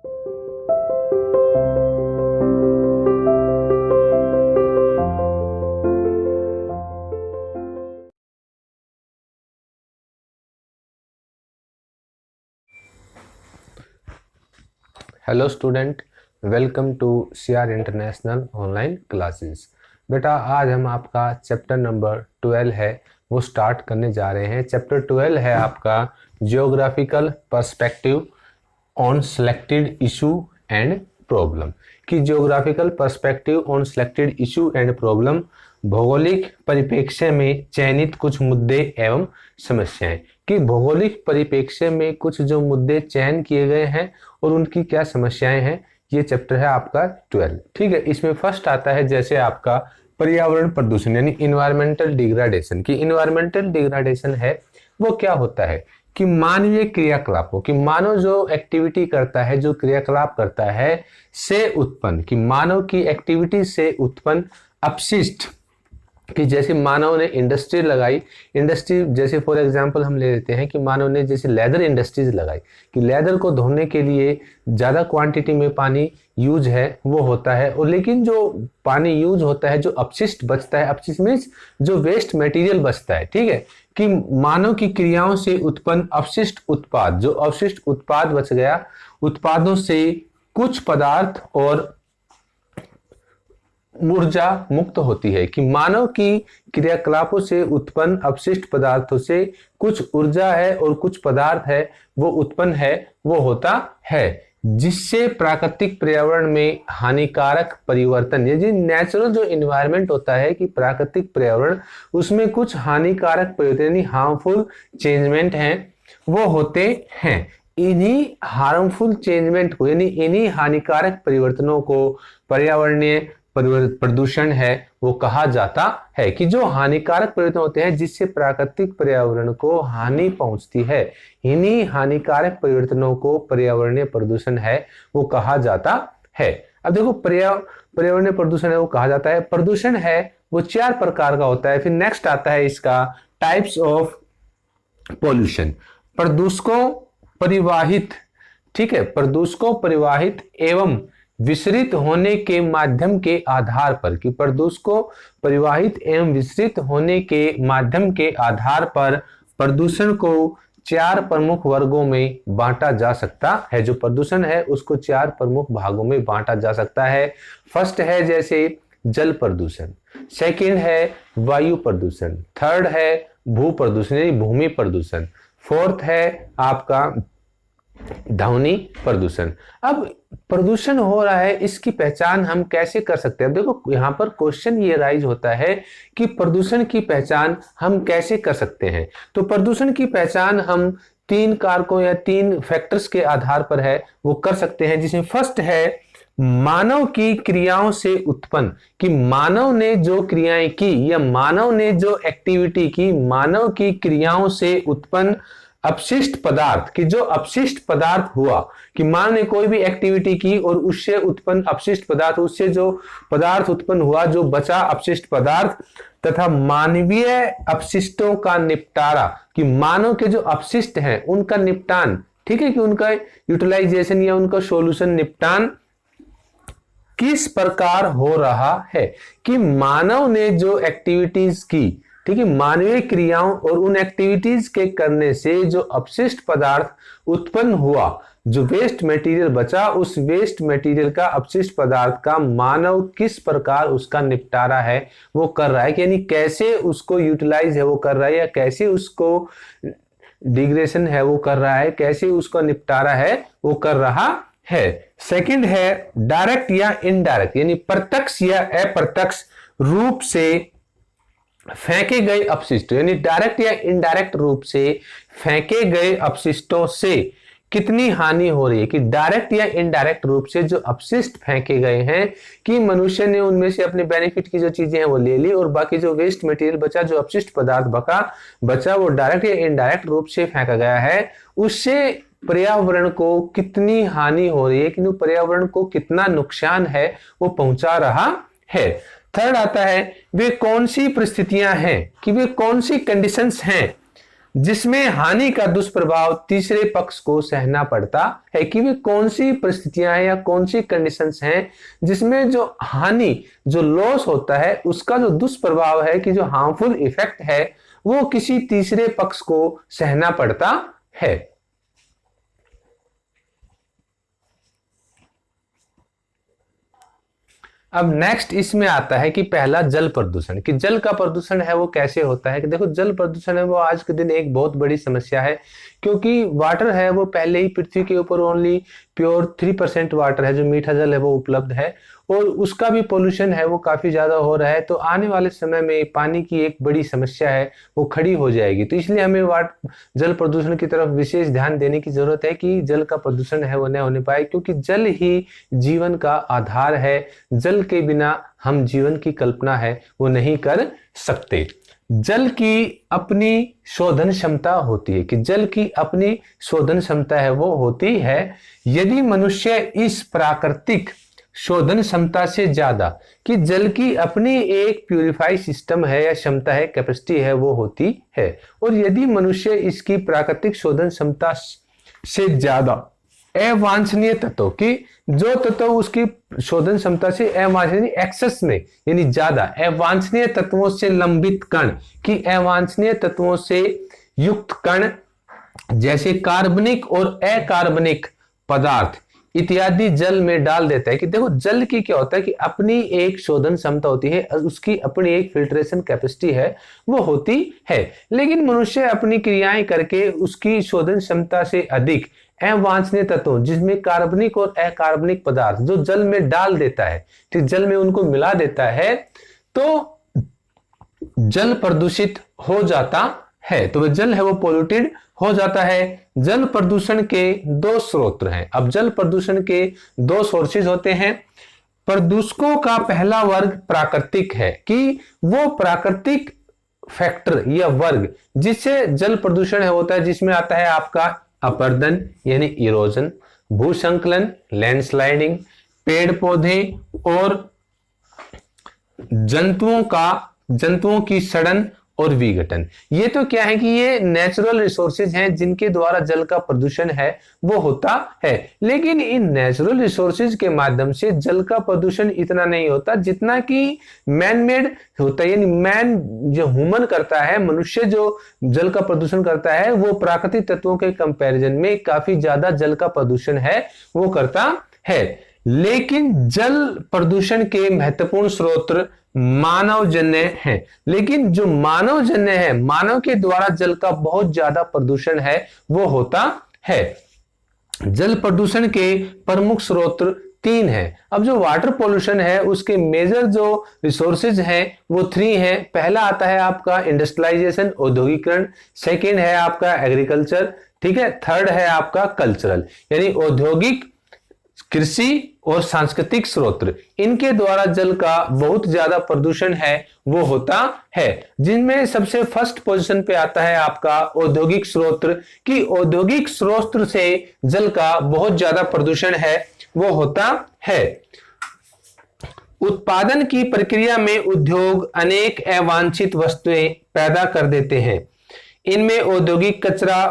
Hello student, welcome to CR international online classes. बेटा आज हम आपका चैप्टर नंबर 12 है वो स्टार्ट करने जा रहे हैं। चैप्टर 12 है आपका geographical perspective on selected issue and problem. कि geographical perspective on selected issue and problem, भौगोलिक परिप्रेक्ष्य में चयनित कुछ मुद्दे एवं समस्याएं। कि भौगोलिक परिप्रेक्ष्य में कुछ जो मुद्दे चयन किए गए हैं और उनकी क्या समस्याएं हैं, ये चैप्टर है आपका 12। ठीक है, इसमें फर्स्ट आता है जैसे आपका पर्यावरण प्रदूषण यानी इन्वायरमेंटल डिग्रेडेशन। की इन्वायरमेंटल डिग्रेडेशन है वो क्या होता है कि मानवीय क्रियाकलापों की, मानव जो एक्टिविटी करता है, जो क्रियाकलाप करता है से उत्पन्न, कि मानव की एक्टिविटी से उत्पन्न अपशिष्ट, कि जैसे मानव ने इंडस्ट्री लगाई, इंडस्ट्री जैसे फॉर एग्जांपल हम ले लेते हैं कि मानव ने जैसे लेदर इंडस्ट्रीज लगाई, कि लेदर को धोने के लिए ज़्यादा क्वांटिटी में पानी यूज है वो होता है, और लेकिन जो पानी यूज होता है, जो अपशिष्ट बचता है, अपशिष्ट मीन्स जो वेस्ट मटेरियल बचता है, ठीक है, कि मानव की क्रियाओं से उत्पन्न अपशिष्ट उत्पाद, जो अपशिष्ट उत्पाद बच गया, उत्पादों से कुछ पदार्थ और ऊर्जा मुक्त होती है। कि मानव की क्रियाकलापों से उत्पन्न अपशिष्ट पदार्थों से कुछ ऊर्जा है और कुछ पदार्थ है वो उत्पन्न है, वो होता है, जिससे प्राकृतिक पर्यावरण में हानिकारक परिवर्तन, ये नेचुरल जो एनवायरनमेंट होता है कि प्राकृतिक पर्यावरण, उसमें कुछ हानिकारक परिवर्तन यानी हार्मफुल चेंजमेंट हैं वो होते हैं। इन्हीं हार्मफुल चेंजमेंट को यानी इन्हीं हानिकारक परिवर्तनों को पर्यावरणीय प्रदूषण है वो कहा जाता है। कि जो हानिकारक परिवर्तन होते हैं जिससे प्राकृतिक पर्यावरण को हानि पहुंचती है, इन्हीं हानिकारक परिवर्तनों को पर्यावरणीय प्रदूषण है वो कहा जाता है। अब देखो पर्यावरणीय प्रदूषण है वो कहा जाता है, प्रदूषण है वो 4 प्रकार का होता है। फिर नेक्स्ट आता है इसका टाइप्स ऑफ पॉल्यूशन। प्रदूषकों परिवाहित, ठीक है, प्रदूषकों परिवाहित एवं विसरित होने के माध्यम के आधार पर, कि प्रदूषकों परिवाहित एवं विसरित होने के माध्यम के आधार पर प्रदूषण को 4 प्रमुख वर्गों में बांटा जा सकता है। जो प्रदूषण है उसको 4 प्रमुख भागों में बांटा जा सकता है। फर्स्ट है जैसे जल प्रदूषण, सेकंड है वायु प्रदूषण, थर्ड है भू प्रदूषण यानी भूमि प्रदूषण, फोर्थ है आपका ध्वनि प्रदूषण। अब प्रदूषण हो रहा है, इसकी पहचान हम कैसे कर सकते हैं? देखो यहाँ पर क्वेश्चन ये राइज होता है कि प्रदूषण की पहचान हम कैसे कर सकते हैं। तो प्रदूषण की पहचान हम 3 कारकों या 3 फैक्टर्स के आधार पर है वो कर सकते हैं, जिसमें फर्स्ट है मानव की क्रियाओं से उत्पन्न, कि मानव ने जो क्रियाएं की या मानव ने जो एक्टिविटी की, मानव की क्रियाओं से उत्पन्न अपशिष्ट पदार्थ, कि जो अपशिष्ट पदार्थ हुआ, कि मानव ने कोई भी एक्टिविटी की और उससे उत्पन्न अपशिष्ट पदार्थ, उससे जो पदार्थ उत्पन्न हुआ, जो बचा अपशिष्ट पदार्थ, तथा मानवीय अपशिष्टों का निपटारा, कि मानव के जो अपशिष्ट हैं उनका निपटान, ठीक है, कि उनका यूटिलाइजेशन या उनका सॉल्यूशन, निपटान किस प्रकार हो रहा है। कि मानव ने जो एक्टिविटीज की, ठीक है, मानवीय क्रियाओं और उन एक्टिविटीज के करने से जो अपशिष्ट पदार्थ उत्पन्न हुआ, जो वेस्ट मटेरियल बचा, उस वेस्ट मटेरियल का, अपशिष्ट पदार्थ का मानव किस प्रकार उसका निपटारा है वो कर रहा है, कि यानी कैसे उसको यूटिलाइज है वो कर रहा है, या कैसे उसको डिग्रेडेशन है वो कर रहा है, कैसे उसका निपटारा है वो कर रहा है। सेकंड है डायरेक्ट या इनडायरेक्ट, यानी प्रत्यक्ष या अप्रत्यक्ष रूप से फेंके गए अपशिष्ट, यानी डायरेक्ट या इनडायरेक्ट रूप से फेंके गए अपशिष्टों से कितनी हानि हो रही है। कि डायरेक्ट या इनडायरेक्ट रूप से जो अपशिष्ट फेंके गए हैं, कि मनुष्य ने उनमें से अपने बेनिफिट की जो चीजें हैं वो ले ली, और बाकी जो वेस्ट मटेरियल बचा, जो अपशिष्ट पदार्थ बचा वो डायरेक्ट या इनडायरेक्ट रूप से फेंका गया है, उससे पर्यावरण को कितनी हानि हो रही है, कि पर्यावरण को कितना नुकसान है वो पहुंचा रहा है। थर्ड आता है वे कौन सी परिस्थितियां हैं, कि वे कौन सी कंडीशंस हैं जिसमें हानि का दुष्प्रभाव तीसरे पक्ष को सहना पड़ता है। कि वे कौन सी परिस्थितियां हैं या कौन सी कंडीशंस हैं जिसमें जो हानि, जो लॉस होता है, उसका जो दुष्प्रभाव है, कि जो हार्मफुल इफेक्ट है, वो किसी तीसरे पक्ष को सहना पड़ता है। अब नेक्स्ट इसमें आता है कि पहला जल प्रदूषण, कि जल का प्रदूषण है वो कैसे होता है। कि देखो, जल प्रदूषण है वो आज के दिन एक बहुत बड़ी समस्या है, क्योंकि वाटर है वो पहले ही पृथ्वी के ऊपर ओनली प्योर 3% वाटर है, जो मीठा जल है वो उपलब्ध है, और उसका भी पोल्यूशन है वो काफी ज्यादा हो रहा है। तो आने वाले समय में पानी की एक बड़ी समस्या है वो खड़ी हो जाएगी। तो इसलिए हमें जल प्रदूषण की तरफ विशेष ध्यान देने की जरूरत है कि जल का प्रदूषण है वो न होने पाए, क्योंकि जल ही जीवन का आधार है। जल के बिना हम जीवन की कल्पना है वो नहीं कर सकते। जल की अपनी शोधन क्षमता होती है, कि जल की अपनी शोधन क्षमता है वो होती है। यदि मनुष्य इस प्राकृतिक शोधन क्षमता से ज्यादा, कि जल की अपनी एक प्यूरिफाई सिस्टम है या क्षमता है, कैपेसिटी है वो होती है, और यदि मनुष्य इसकी प्राकृतिक शोधन क्षमता से ज्यादा अवांछनीय तत्व, की जो तत्व उसकी शोधन क्षमता से अवांछनीय, एक्सेस में यानी ज्यादा अवांछनीय तत्वों से लंबित कण, की अवांछनीय तत्वों से युक्त कण, जैसे कार्बनिक और अकार्बनिक पदार्थ इत्यादि जल में डाल देता है। कि देखो, जल की क्या होता है कि अपनी एक शोधन क्षमता होती है, उसकी अपनी एक फिल्ट्रेशन कैपेसिटी है वो होती है, लेकिन मनुष्य अपनी क्रियाएं करके उसकी शोधन क्षमता से अधिक अवांछनीय तत्वों, जिसमें कार्बनिक और अकार्बनिक पदार्थ जो जल में डाल देता है, ठीक, जल में उनको मिला देता है, तो जल प्रदूषित हो जाता है। तो वह जल है वो पोल्यूटेड हो जाता है। जल प्रदूषण के दो स्रोत हैं। अब जल प्रदूषण के दो सोर्सेज होते हैं। प्रदूषकों का पहला वर्ग प्राकृतिक है, कि वो प्राकृतिक फैक्टर या वर्ग जिससे जल प्रदूषण होता है, जिसमें आता है आपका अपरदन यानी इरोजन, भूसंकलन लैंडस्लाइडिंग, पेड़ पौधे और जंतुओं की सड़न और विघटन। ये तो क्या है कि ये नेचुरल रिसोर्सेज हैं जिनके द्वारा जल का प्रदूषण है वो होता है, लेकिन इन नेचुरल रिसोर्सेज के माध्यम से जल का प्रदूषण इतना नहीं होता जितना कि मैन मेड होता है। यानी मैन जो ह्यूमन करता है, मनुष्य जो जल का प्रदूषण करता है, वो प्राकृतिक तत्वों के कंपैरिजन में काफी ज्यादा जल का प्रदूषण है वो करता है। लेकिन जल प्रदूषण के महत्वपूर्ण स्रोत मानवजन्य है। लेकिन जो मानवजन्य है, मानव के द्वारा जल का बहुत ज्यादा प्रदूषण है वो होता है। जल प्रदूषण के प्रमुख स्रोत 3 है। अब जो वाटर पोल्यूशन है उसके मेजर जो रिसोर्सेज हैं वो 3 हैं। पहला आता है आपका इंडस्ट्रियलाइजेशन, औद्योगिकरण। सेकेंड है आपका एग्रीकल्चर, ठीक है। थर्ड है आपका कल्चरल, यानी औद्योगिक, कृषि और सांस्कृतिक स्रोत। इनके द्वारा जल का बहुत ज्यादा प्रदूषण है वो होता है, जिनमें सबसे फर्स्ट पोजीशन पे आता है आपका औद्योगिक स्रोत, कि औद्योगिक स्रोत से जल का बहुत ज्यादा प्रदूषण है वो होता है। उत्पादन की प्रक्रिया में उद्योग अनेक अवांछित वस्तुएं पैदा कर देते हैं। इनमें औद्योगिक कचरा,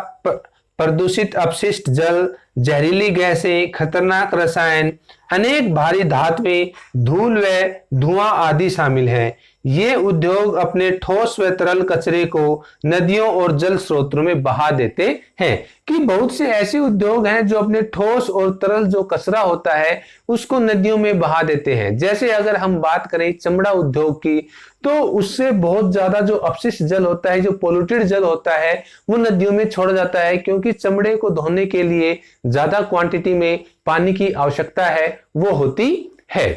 प्रदूषित अपशिष्ट जल, जहरीली गैसें, खतरनाक रसायन, अनेक भारी धातुएं, धूल व धुआं आदि शामिल हैं। ये उद्योग अपने ठोस व तरल कचरे को नदियों और जल स्रोतों में बहा देते हैं। कि बहुत से ऐसे उद्योग हैं जो अपने ठोस और तरल जो कचरा होता है उसको नदियों में बहा देते हैं। जैसे अगर हम बात करें चमड़ा उद्योग की, तो उससे बहुत ज्यादा जो अपशिष्ट जल होता है, जो पोल्यूटेड जल होता है, वो नदियों में छोड़ा जाता है, क्योंकि चमड़े को धोने के लिए ज्यादा क्वांटिटी में पानी की आवश्यकता है वो होती है।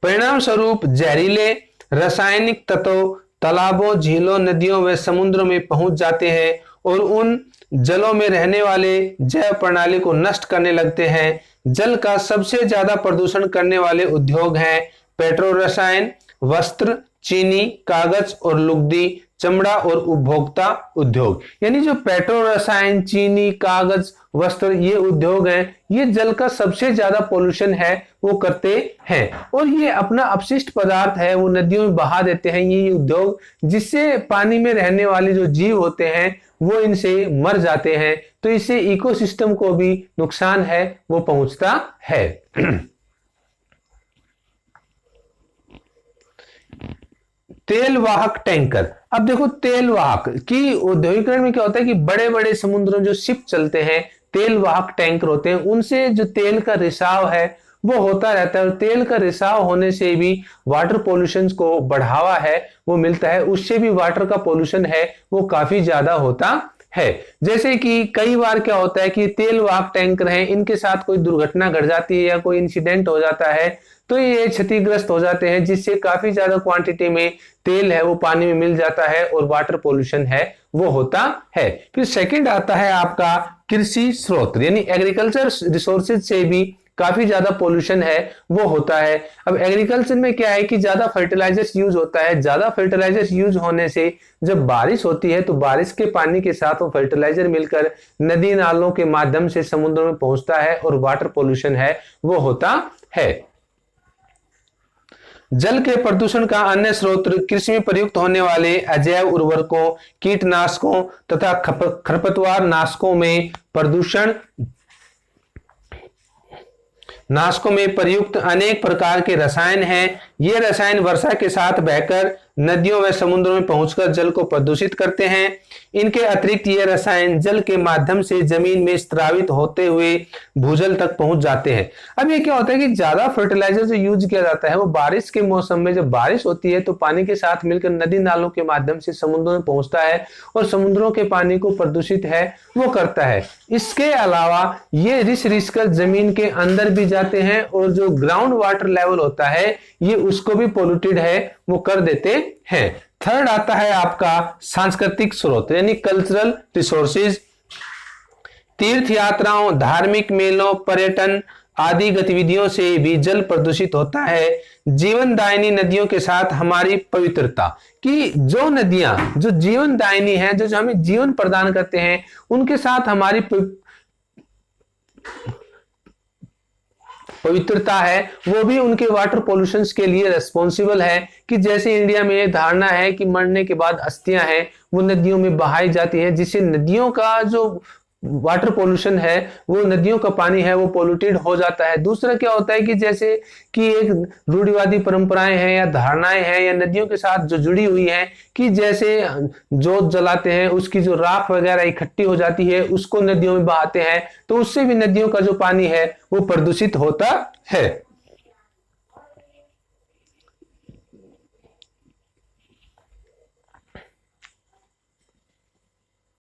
परिणाम स्वरूप जहरीले रासायनिक तत्व तालाबों, झीलों, नदियों व समुद्रों में पहुंच जाते हैं और उन जलों में रहने वाले जैव प्रणाली को नष्ट करने लगते हैं। जल का सबसे ज्यादा प्रदूषण करने वाले उद्योग हैं पेट्रो रसायन, वस्त्र, चीनी, कागज और लुगदी, चमड़ा और उपभोक्ता उद्योग। यानी जो पेट्रो रसायन, चीनी, कागज, वस्त्र, ये उद्योग हैं, ये जल का सबसे ज्यादा पोल्यूशन है वो करते हैं, और ये अपना अपशिष्ट पदार्थ है वो नदियों में बहा देते हैं ये उद्योग, जिससे पानी में रहने वाले जो जीव होते हैं वो इनसे मर जाते हैं। तो इससे इकोसिस्टम को भी नुकसान है वो पहुंचता है। तेल वाहक टैंकर। अब देखो तेल वाहक की औद्योगिकरण में क्या होता है कि बड़े बड़े समुद्रों में जो शिप चलते हैं, तेल वाहक टैंकर होते हैं, उनसे जो तेल का रिसाव है वो होता रहता है, और तेल का रिसाव होने से भी वाटर पोल्यूशन को बढ़ावा है वो मिलता है, उससे भी वाटर का पोल्यूशन है वो काफी ज्यादा होता है। जैसे कि कई बार क्या होता है कि तेल वाहक टैंकर हैं, इनके साथ कोई दुर्घटना घट जाती है या कोई इंसिडेंट हो जाता है तो ये क्षतिग्रस्त हो जाते हैं, जिससे काफी ज्यादा क्वांटिटी में तेल है वो पानी में मिल जाता है और वाटर पोल्यूशन है वो होता है। फिर सेकंड आता है आपका कृषि स्रोत, यानी एग्रीकल्चर रिसोर्सेज से भी काफी ज्यादा पोल्यूशन है वो होता है। अब एग्रीकल्चर में क्या है कि ज्यादा फर्टिलाइजर्स यूज होता है, ज्यादा फर्टिलाइजर्स यूज होने से जब बारिश होती है तो बारिश के पानी के साथ वो फर्टिलाइजर मिलकर नदी नालों के माध्यम से समुद्र में पहुंचता है और वाटर पोल्यूशन है वो होता है। जल के प्रदूषण का अन्य स्रोत कृषि में प्रयुक्त होने वाले अजैव उर्वरकों, कीटनाशकों तथा खरपतवार नाशकों में प्रयुक्त अनेक प्रकार के रसायन हैं। ये रसायन वर्षा के साथ बहकर नदियों व समुद्रों में पहुंचकर जल को प्रदूषित करते हैं। इनके अतिरिक्त ये रसायन जल के माध्यम से जमीन में स्त्रावित होते हुए भूजल तक पहुंच जाते हैं। अब ये क्या होता है कि ज्यादा फर्टिलाइजर जो यूज किया जाता है वो बारिश के मौसम में, जब बारिश होती है तो पानी के साथ मिलकर नदी नालों के माध्यम से समुद्रों में पहुंचता है और समुद्रों के पानी को प्रदूषित है वो करता है। इसके अलावा ये रिस कर जमीन के अंदर भी जाते हैं और जो ग्राउंड वाटर लेवल होता है ये उसको भी पोल्यूटेड है वो कर देते हैं। थर्ड आता है आपका सांस्कृतिक स्रोत, यानी कल्चरल रिसोर्सेज। तीर्थ यात्राओं, धार्मिक मेलों, पर्यटन आदि गतिविधियों से भी जल प्रदूषित होता है। जीवनदायिनी नदियों के साथ हमारी पवित्रता, कि जो नदियां जो जीवनदायिनी हैं, जो हमें जीवन प्रदान करते हैं, उनके साथ हमारी पवित्रता है वो भी उनके वाटर पोल्यूशन के लिए रेस्पॉन्सिबल है। कि जैसे इंडिया में ये धारणा है कि मरने के बाद अस्थियां हैं वो नदियों में बहाई जाती हैं, जिससे नदियों का जो वाटर पोल्यूशन है वो नदियों का पानी है वो पोल्यूटेड हो जाता है। दूसरा क्या होता है कि जैसे कि एक रूढ़िवादी परंपराएं हैं या धारणाएं हैं या नदियों के साथ जो जुड़ी हुई हैं कि जैसे जोत जलाते हैं उसकी जो राख वगैरह इकट्ठी हो जाती है उसको नदियों में बहाते हैं, तो उससे भी नदियों का जो पानी है वो प्रदूषित होता है।